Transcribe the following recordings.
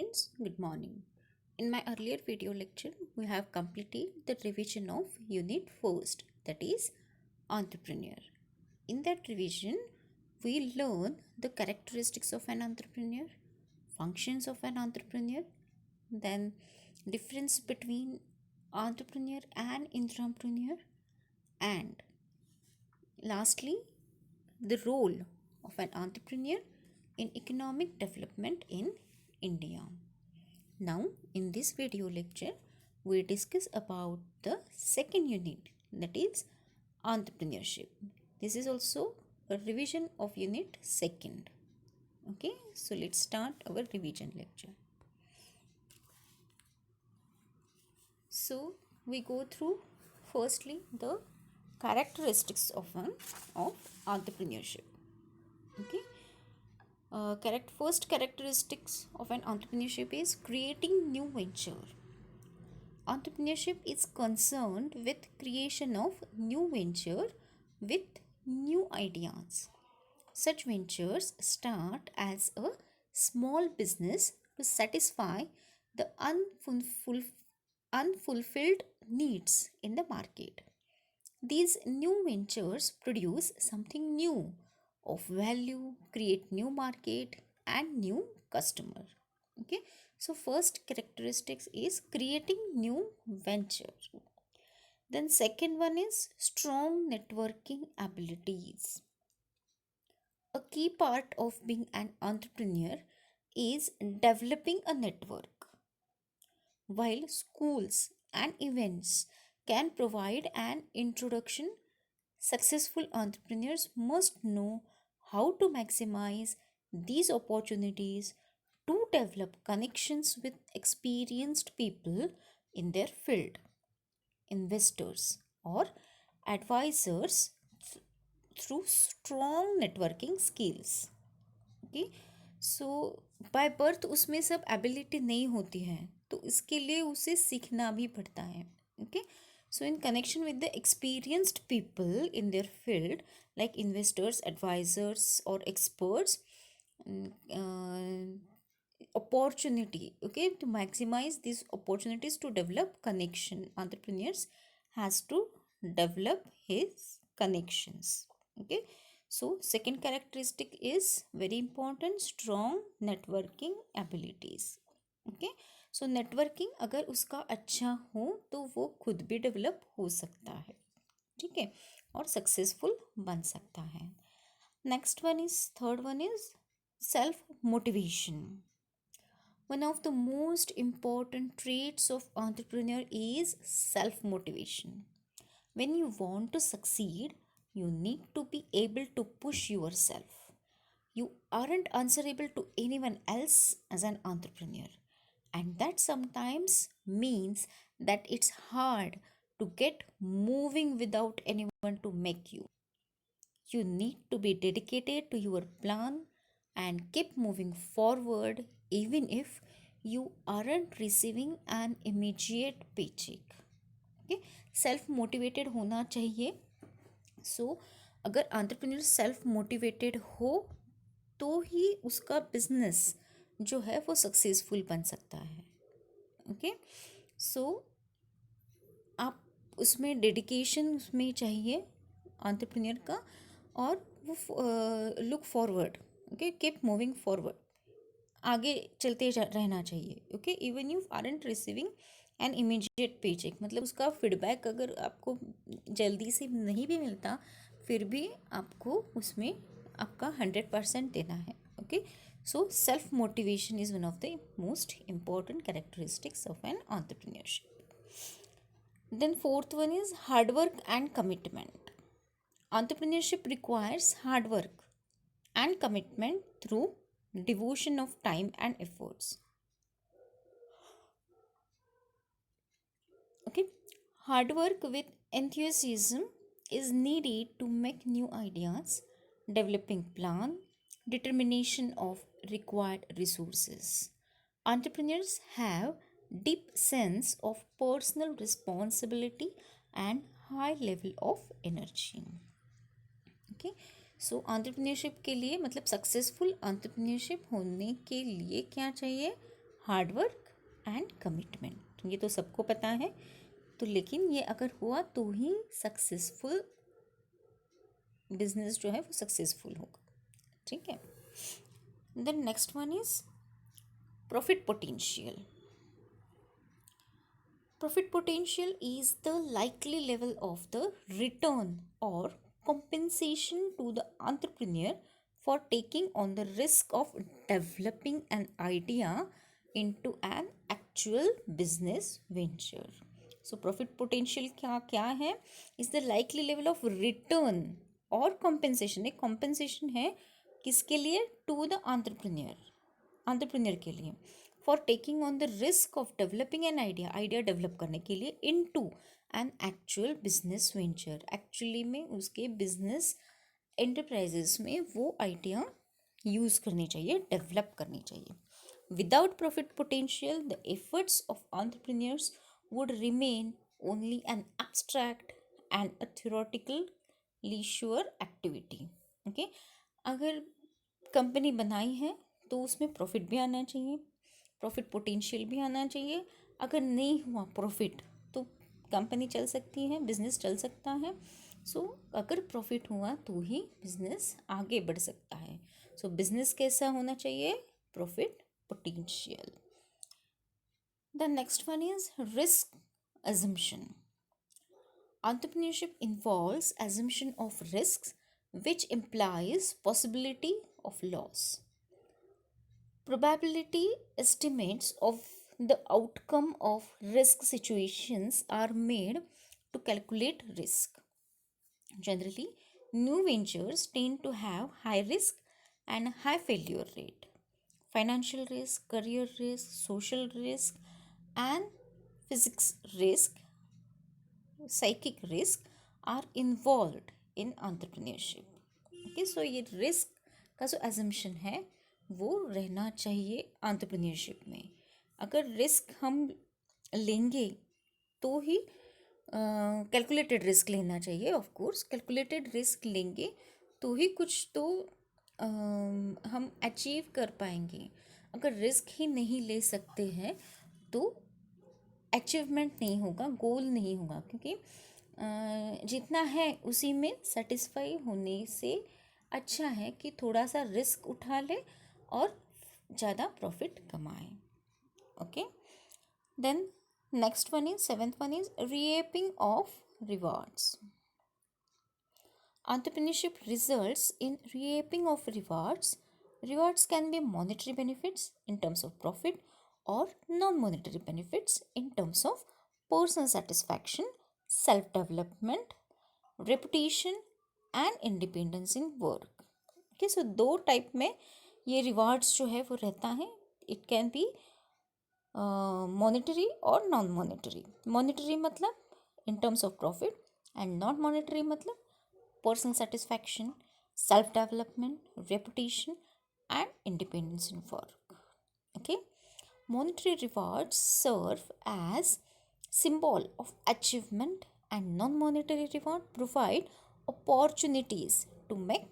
students, good morning. In my earlier video lecture, we have completed the revision of unit first, that is entrepreneur. In that revision, we learn the characteristics of an entrepreneur, functions of an entrepreneur, then difference between entrepreneur and intrapreneur, and lastly, the role of an entrepreneur in economic development in India. Now, in this video lecture, we discuss about the second unit, that is entrepreneurship. This is also a revision of unit second. Okay, so let's start our revision lecture. So we go through firstly the characteristics of entrepreneurship. Okay, first characteristics of an entrepreneurship is creating new venture. Entrepreneurship is concerned with creation of new venture with new ideas. Such ventures start as a small business to satisfy the unfulfilled needs in the market. These new ventures produce something new of value, create new market and new customer. Okay, so first characteristics is creating new venture. Then second one is strong networking abilities. A key part of being an entrepreneur is developing a network. While schools and events can provide an introduction, successful entrepreneurs must know how to maximize these opportunities to develop connections with experienced people in their field, investors, or advisors through strong networking skills. Okay so by birth उसमें सब ability नहीं होती है, तो इसके लिए उसे सीखना भी पड़ता है. Okay so in connection with the experienced people in their field like investors, advisors और experts, opportunity, okay, to maximize these opportunities to develop connection, entrepreneurs has to develop his connections. Okay, so second characteristic is very important, strong networking abilities. Okay, so networking अगर उसका अच्छा हो तो वो खुद भी develop हो सकता है, ठीक है, और सक्सेसफुल बन सकता है. Next one is third one is self motivation. One of the most important traits of entrepreneur is self motivation. When you want to succeed, you need to be able to push yourself. You aren't answerable to anyone else as an entrepreneur, and that sometimes means that it's hard to get moving without anyone to make you. You need to be dedicated to your plan and keep moving forward even if you aren't receiving an immediate paycheck. Okay, self motivated होना चाहिए. सो अगर entrepreneur self motivated हो तो ही उसका business जो है वो successful बन सकता है. ओके सो आप उसमें डेडिकेशन उसमें चाहिए एंटरप्रेन्योर का, और वो look forward, okay, keep moving forward, आगे चलते रहना चाहिए. Okay, even you aren't receiving an immediate paycheque, मतलब उसका फीडबैक अगर आपको जल्दी से नहीं भी मिलता फिर भी आपको उसमें आपका 100% देना है. Okay, so self motivation is one of the most important characteristics of an entrepreneurship. Then fourth one is hard work and commitment. Entrepreneurship requires hard work and commitment through devotion of time and efforts. Okay, hard work with enthusiasm is needed to make new ideas, developing plan, determination of required resources. Entrepreneurs have deep sense of personal responsibility and high level of energy. Okay so entrepreneurship के लिए, मतलब successful entrepreneurship होने के लिए क्या चाहिए? Hard work and commitment. ये तो सबको पता है, तो लेकिन ये अगर हुआ तो ही सक्सेसफुल बिजनेस जो है वो सक्सेसफुल होगा। ठीक है। Then next one is profit potential. Profit potential is the likely level of the return or compensation to the entrepreneur for taking on the risk of developing an idea into an actual business venture. So profit potential क्या है? Is the likely level of return और compensation. एक compensation है किसके लिए? To the entrepreneur के लिए, for taking on the risk of developing an idea develop करने के लिए into an actual business venture. Actually में उसके बिजनेस एंटरप्राइजेस में वो आइडिया यूज़ करनी चाहिए, डेवलप करनी चाहिए। Without profit potential the efforts of entrepreneurs would remain only an abstract and a theoretically sure activity. Okay, अगर कंपनी बनाई है तो उसमें प्रॉफिट भी आना चाहिए, प्रॉफिट पोटेंशियल भी आना चाहिए। अगर नहीं हुआ प्रॉफिट तो कंपनी चल सकती है, बिजनेस चल सकता है। सो अगर प्रॉफिट हुआ तो ही बिजनेस आगे बढ़ सकता है। सो बिजनेस कैसा होना चाहिए? Profit potential. The next one is risk assumption. Entrepreneurship involves assumption of risks, which implies possibility of loss. Probability estimates of the outcome of risk situations are made to calculate risk. Generally, new ventures tend to have high risk and high failure rate. Financial risk, career risk, social risk, and physics risk, psychic risk are involved in entrepreneurship. Okay, so ये risk का जो assumption है वो रहना चाहिए entrepreneurship में। अगर risk हम लेंगे तो ही कैलकुलेटेड रिस्क लेना चाहिए। ऑफ कोर्स कैलकुलेटेड रिस्क लेंगे तो ही कुछ तो हम अचीव कर पाएंगे। अगर रिस्क ही नहीं ले सकते हैं तो अचीवमेंट नहीं होगा, गोल नहीं होगा, क्योंकि जितना है उसी में सेटिस्फाई होने से अच्छा है कि थोड़ा सा रिस्क उठा ले और ज़्यादा प्रॉफिट कमाए। Okay, then next one is seventh one is reaping of rewards. Entrepreneurship results in reaping of rewards. Rewards can be monetary benefits in terms of profit or non-monetary benefits in terms of personal satisfaction, self-development, reputation and independence in work. Okay, so दो type में ये rewards जो है वो रहता है। It can be monetary और non monetary. Monetary मतलब in terms of profit and non monetary मतलब personal satisfaction, self-development, reputation, and independence in work. Okay, monetary rewards serve as symbol of achievement, and non-monetary reward provide opportunities to make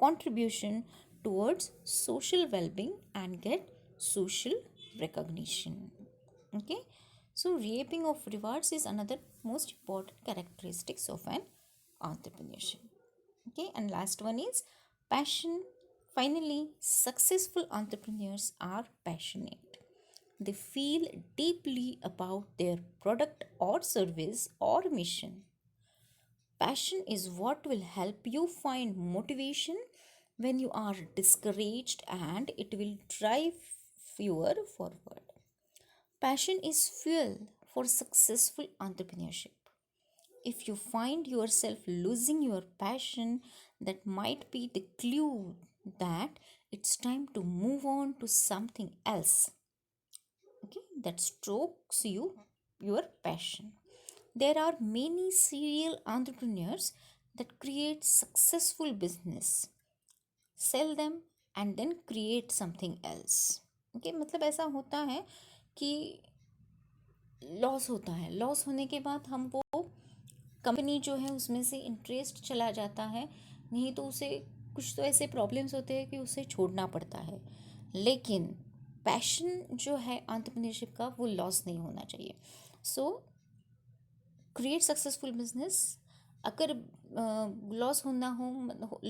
contribution towards social well-being and get social recognition. Okay, so reaping of rewards is another most important characteristics of an entrepreneurship. Okay, and last one is passion. Finally, successful entrepreneurs are passionate. They feel deeply about their product or service or mission. Passion is what will help you find motivation when you are discouraged, and it will drive you forward. Passion is fuel for successful entrepreneurship. If you find yourself losing your passion, that might be the clue that it's time to move on to something else. Okay, that strokes your passion. There are many serial entrepreneurs that create successful business, sell them and then create something else. Okay, मतलब ऐसा होता है कि loss होता है, loss होने के बाद हम वो कंपनी जो है उसमें से इंटरेस्ट चला जाता है, नहीं तो उसे कुछ तो ऐसे प्रॉब्लम्स होते हैं कि उसे छोड़ना पड़ता है। लेकिन पैशन जो है एंटरप्रेन्योरशिप का वो लॉस नहीं होना चाहिए. सो क्रिएट सक्सेसफुल बिजनेस. अगर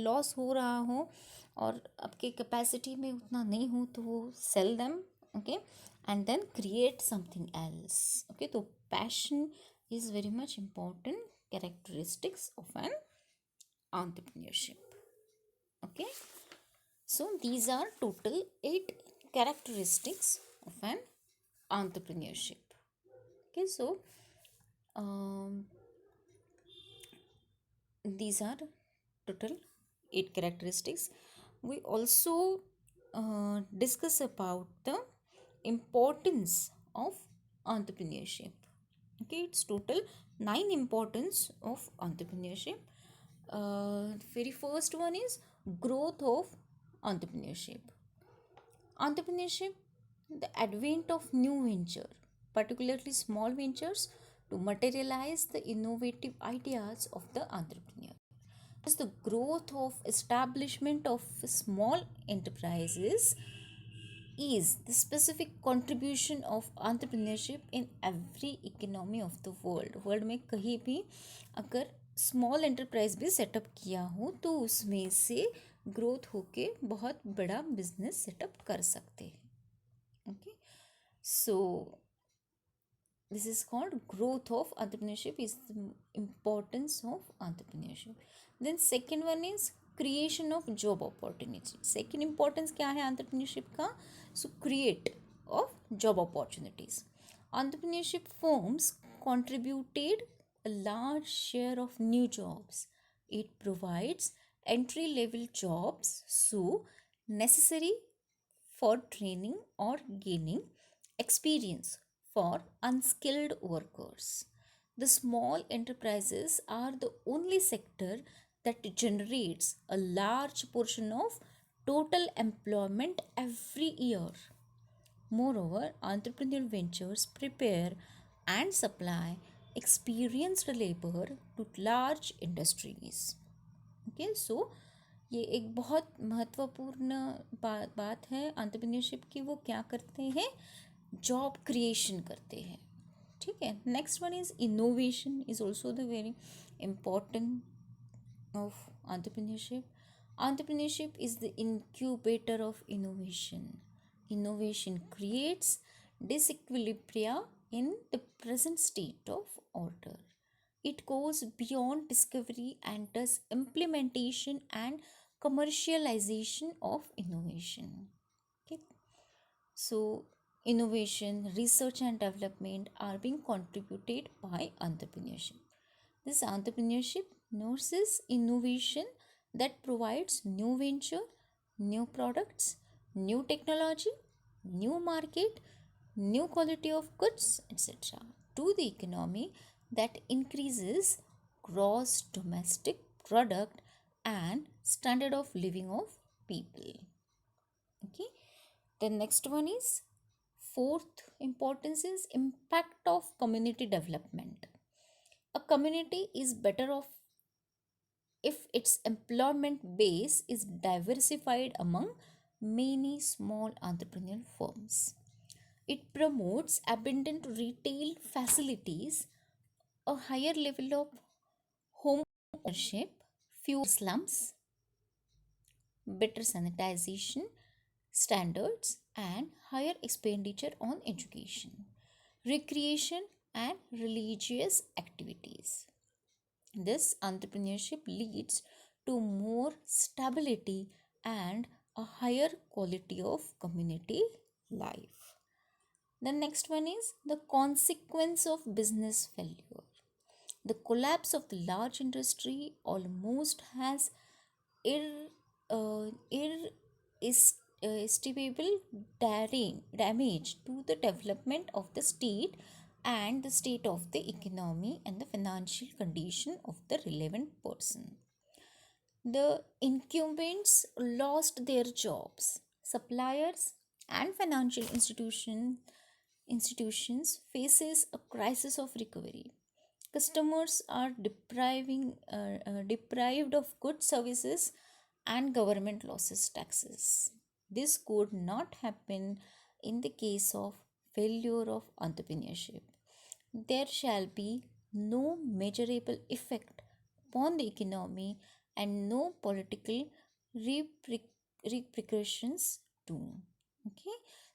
लॉस हो रहा हो और आपके कैपेसिटी में उतना नहीं हो तो वो sell them. Okay, and then create something else. Okay, तो passion is very much important characteristics of an entrepreneurship. Okay, so these are total 8 characteristics of an entrepreneurship. Okay, so um, these are total 8 characteristics. We also discuss about the importance of entrepreneurship. Okay, it's total 9 importance of entrepreneurship. Very first one is growth of entrepreneurship. Entrepreneurship, the advent of new venture, particularly small ventures, to materialize the innovative ideas of the entrepreneur. As the growth of establishment of small enterprises is the specific contribution of entrepreneurship in every economy of the world. World में कहीं भी अगर small enterprise भी setup किया हो तो उसमें से ग्रोथ होके बहुत बड़ा बिजनेस सेटअप कर सकते हैं. Okay, so this is called growth of entrepreneurship, is the importance of entrepreneurship. Then second one is creation of job opportunity. Second importance क्या है entrepreneurship का? So create of job opportunities. Entrepreneurship firms contributed a large share of new jobs. It provides entry level jobs so necessary for training or gaining experience for unskilled workers. The small enterprises are the only sector that generates a large portion of total employment every year. Moreover, entrepreneurial ventures prepare and supply experienced labor to large industries. Okay, so ये एक बहुत महत्वपूर्ण बात है entrepreneurship की. वो क्या करते हैं? जॉब क्रिएशन करते हैं. ठीक है. Next one is innovation, is also the very important of entrepreneurship. Entrepreneurship is the incubator of innovation. Innovation creates disequilibria in the present state of order. It goes beyond discovery and does implementation and commercialization of innovation. Okay. So innovation, research and development are being contributed by entrepreneurship. This entrepreneurship nurses innovation that provides new venture, new products, new technology, new market, new quality of goods, etc. to the economy, that increases gross domestic product and standard of living of people. Okay. The next one is fourth importance is impact of community development. A community is better off if its employment base is diversified among many small entrepreneurial firms. It promotes abundant retail facilities, a higher level of home ownership, fewer slums, better sanitization standards, and higher expenditure on education, recreation, and religious activities. This entrepreneurship leads to more stability and a higher quality of community life. The next one is the consequence of business failure. The collapse of the large industry almost has irreversible damage to the development of the state and the state of the economy and the financial condition of the relevant person. The incumbents lost their jobs. Suppliers and financial institutions faces a crisis of recovery. Customers are deprived of good services and government losses taxes. This could not happen in the case of failure of entrepreneurship, there shall be no measurable effect upon the economy and no political reper- repercussions too. Okay,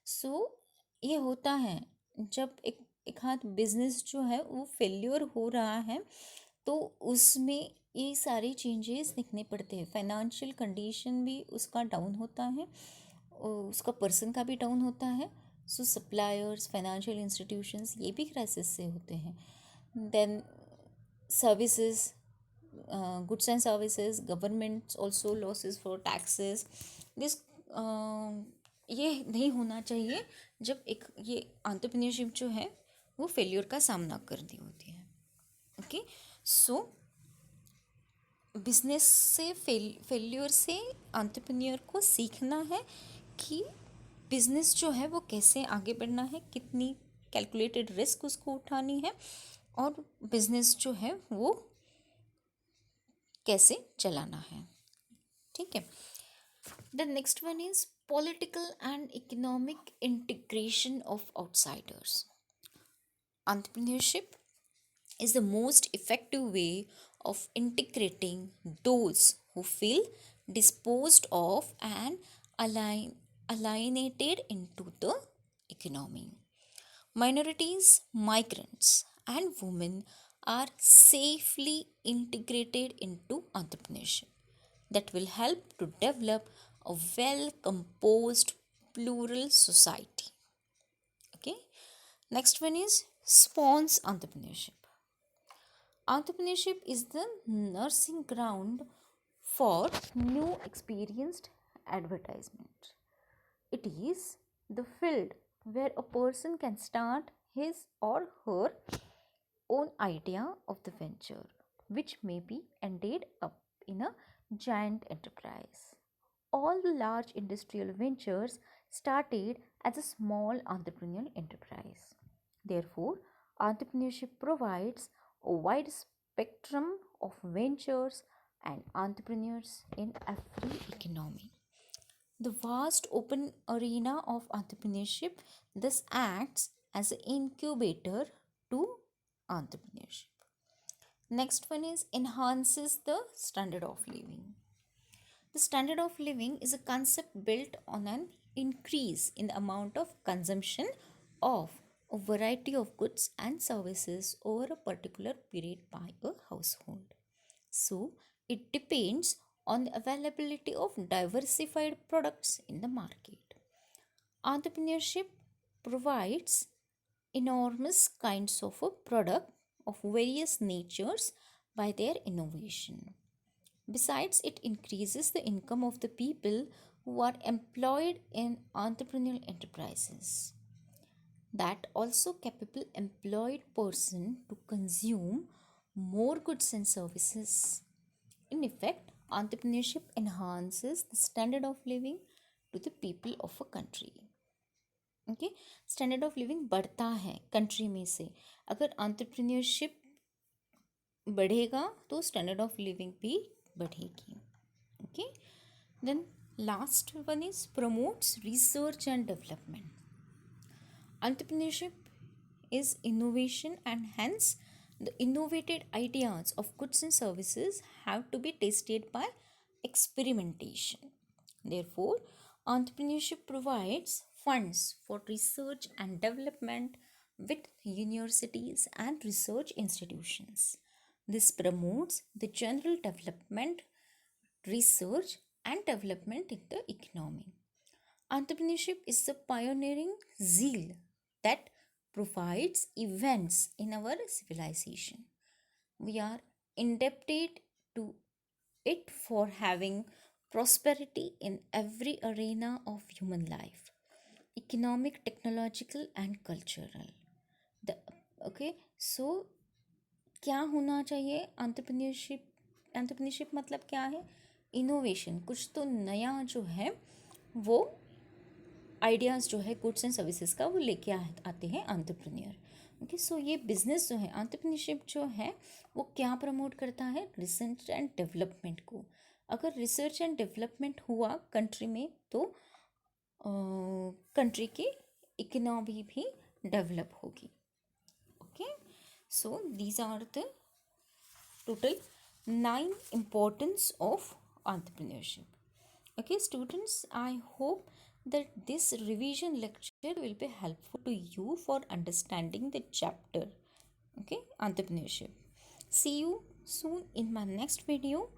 so ये होता है जब एक हाथ business जो है वो failure हो रहा है तो उसमें ये सारे चेंजेस दिखने पड़ते हैं। फाइनेंशियल कंडीशन भी उसका डाउन होता है, उसका पर्सन का भी डाउन होता है। सो सप्लायर्स, फाइनेंशियल इंस्टीट्यूशंस ये भी क्राइसिस से होते हैं। Then services, goods and services, governments also losses for taxes. this ये नहीं होना चाहिए जब एक ये एंटरप्रेन्योरशिप जो है वो फेल्योर का सामना कर रही होती है। ओके, सो बिजनेस से फेल्योर से एंटरप्रेन्योर को सीखना है कि बिजनेस जो है वो कैसे आगे बढ़ना है, कितनी कैलकुलेटेड रिस्क उसको उठानी है और बिजनेस जो है वो कैसे चलाना है। ठीक है। The next one is political and economic integration of outsiders. Entrepreneurship is the most effective way of integrating those who feel disposed of and alienated into the economy. Minorities, migrants, and women are safely integrated into entrepreneurship that will help to develop a well composed plural society. Okay, next one is spawns entrepreneurship. Entrepreneurship is the nursing ground for new experienced advertisement. It is the field where a person can start his or her own idea of the venture, which may be ended up in a giant enterprise. All the large industrial ventures started as a small entrepreneurial enterprise. Therefore, entrepreneurship provides a wide spectrum of ventures and entrepreneurs in every economy. The vast open arena of entrepreneurship thus acts as an incubator to entrepreneurship. Next one is enhances the standard of living. The standard of living is a concept built on an increase in the amount of consumption of a variety of goods and services over a particular period by a household. So, it depends on the availability of diversified products in the market. Entrepreneurship provides enormous kinds of a product of various natures by their innovation. Besides, it increases the income of the people who are employed in entrepreneurial enterprises. That also capable employed person to consume more goods and services. In effect, entrepreneurship enhances the standard of living to the people of a country. Okay, standard of living बढ़ता है country में से। अगर entrepreneurship बढ़ेगा तो standard of living भी बढ़ेगी। Okay, then last one is promotes research and development. Entrepreneurship is innovation, and hence the innovated ideas of goods and services have to be tested by experimentation. Therefore, entrepreneurship provides funds for research and development with universities and research institutions. This promotes the general development, research, and development in the economy. Entrepreneurship is the pioneering zeal that provides events in our civilization. We are indebted to it for having prosperity in every arena of human life, economic, technological, and cultural. The, okay, so क्या होना चाहिए entrepreneurship? Entrepreneurship मतलब क्या है? Innovation, कुछ तो नया जो है वो आइडियाज़ जो है गुड्स एंड सर्विसेज का वो लेके आते हैं एंटरप्रेन्योर. ओके, सो ये बिजनेस जो है, एंटरप्रेन्योरशिप जो है वो क्या प्रमोट करता है? रिसर्च एंड डेवलपमेंट को. अगर रिसर्च एंड डेवलपमेंट हुआ कंट्री में तो कंट्री की इकोनॉमी भी डेवलप होगी. Okay, so these are the total 9 importance of entrepreneurship. Okay students, I hope that this revision lecture will be helpful to you for understanding the chapter, okay, entrepreneurship. See you soon in my next video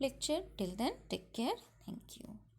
lecture. Till then, take care. Thank you.